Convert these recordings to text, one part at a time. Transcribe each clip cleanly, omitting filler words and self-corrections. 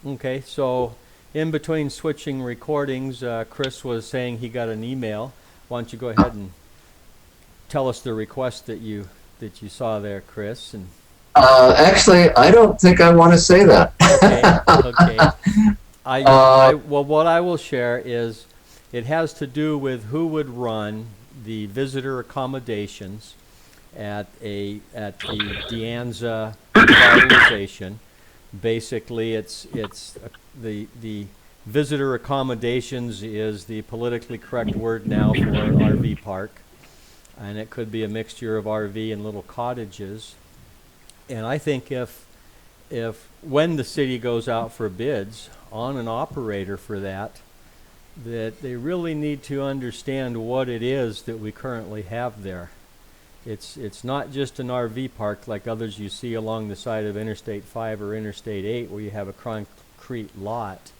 Okay, so in between switching recordings, Chris was saying he got an email. Why don't you go ahead and tell us the request that you saw there, Chris? And Actually, I don't think I want to say that. okay, okay. uh, Well, what I will share is it has to do with who would run the visitor accommodations at the DeAnza revitalization. Basically, the visitor accommodations is the politically correct word now for RV park, and it could be a mixture of RV and little cottages. And I think if when the city goes out for bids on an operator for that, that they really need to understand what it is that we currently have there. It's not just an RV park like others you see along the side of Interstate 5 or Interstate 8 where you have a concrete lot.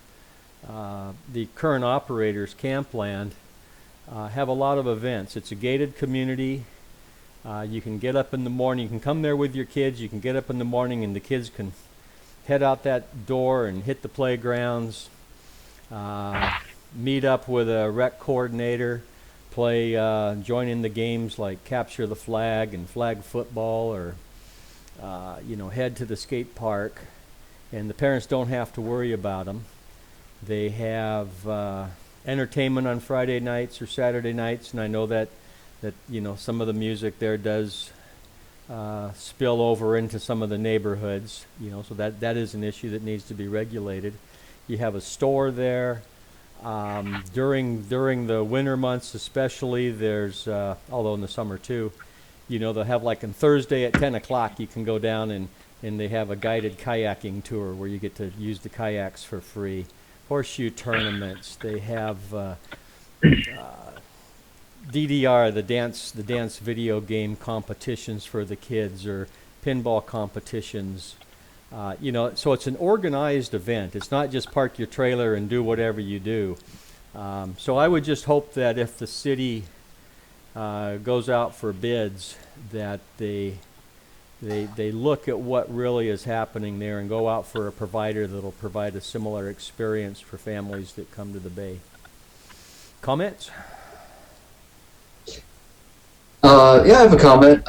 The current operators, Campland, have a lot of events. It's a gated community. You can get up in the morning. You can come there with your kids. You can get up in the morning and the kids can head out that door and hit the playgrounds, meet up with a rec coordinator, play, join in the games like capture the flag and flag football, or head to the skate park, and the parents don't have to worry about them. They have entertainment on Friday nights or Saturday nights, and I know that some of the music there does spill over into some of the neighborhoods. So that is an issue that needs to be regulated. You have a store there. During the winter months especially, there's, although in the summer too, they'll have like on Thursday at 10 o'clock you can go down and they have a guided kayaking tour where you get to use the kayaks for free. Horseshoe tournaments. They have DDR, the dance video game competitions for the kids, or pinball competitions. So it's an organized event. It's not just park your trailer and do whatever you do. So I would just hope that if the city goes out for bids, that they look at what really is happening there and go out for a provider that'll provide a similar experience for families that come to the Bay. Comments? yeah, I have a comment.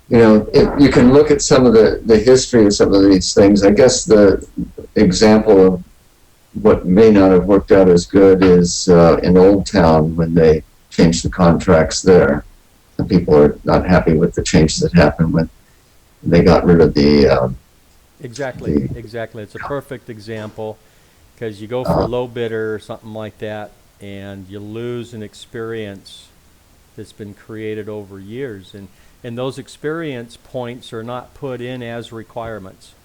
You can look at some of the history of some of these things. I guess the example of what may not have worked out as good is in Old Town when they changed the contracts there. The people are not happy with the changes that happened when they got rid of the. Exactly. It's a perfect example because you go for a low bidder or something like that, and you lose an experience that's been created over years, and those experience points are not put in as requirements.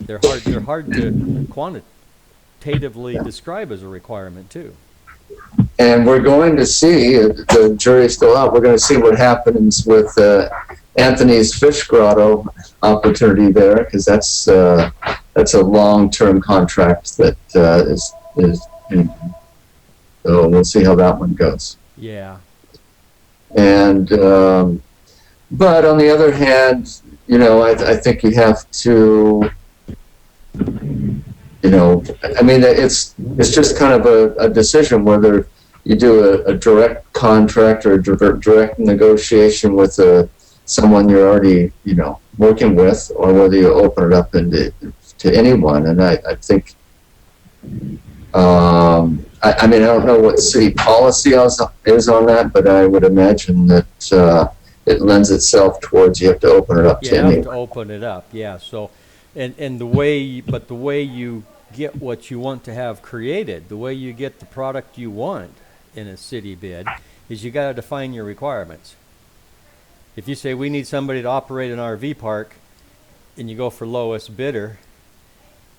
They're hard to quantitatively describe as a requirement too. And we're going to see, the jury's still out, we're going to see what happens with Anthony's Fish Grotto opportunity there, because that's a long-term contract that is so we'll see how that one goes. Yeah. And but on the other hand, I think you have to, I mean, it's just kind of a decision whether you do a direct contract or a direct negotiation with someone you're already, working with, or whether you open it up to anyone. And I think, I mean, I don't know what city policy is on that, but I would imagine that it lends itself towards you have to open it up to anyone. You have to open it up, yeah. So, and the way you get what you want to have created, the way you get the product you want in a city bid, is you got to define your requirements. If you say we need somebody to operate an RV park, and you go for lowest bidder,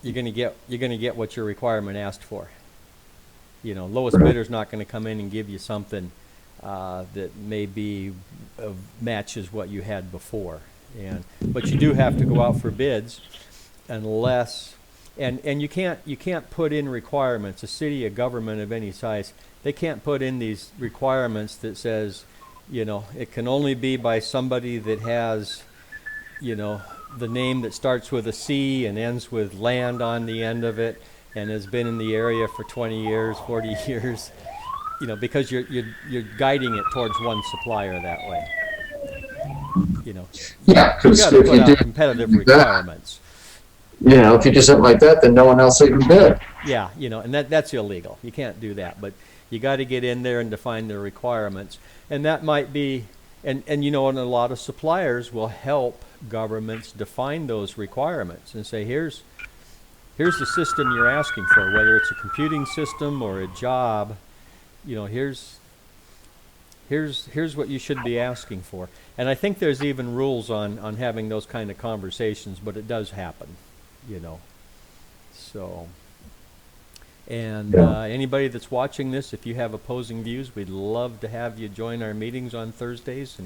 you're going to get what your requirement asked for. Lowest bidder's not going to come in and give you something that maybe matches what you had before. But you do have to go out for bids, unless and you can't put in requirements. A city, a government of any size, they can't put in these requirements that says, it can only be by somebody that has, the name that starts with a C and ends with land on the end of it, and has been in the area for 20 years, 40 years, because you're guiding it towards one supplier that way. Yeah, You because got to if put you do out competitive something like that, requirements. if you do something like that, then no one else will even bid. Yeah, and that's illegal. You can't do that. But you got to get in there and define the requirements. And that might be, and a lot of suppliers will help governments define those requirements and say, here's the system you're asking for, whether it's a computing system or a job. Here's what you should be asking for. And I think there's even rules on having those kind of conversations, but it does happen, So, and anybody that's watching this, if you have opposing views, we'd love to have you join our meetings on Thursdays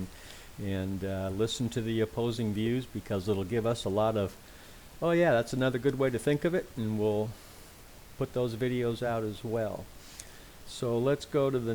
and listen to the opposing views, because it'll give us a lot of, oh yeah, that's another good way to think of it, and we'll put those videos out as well. So let's go to the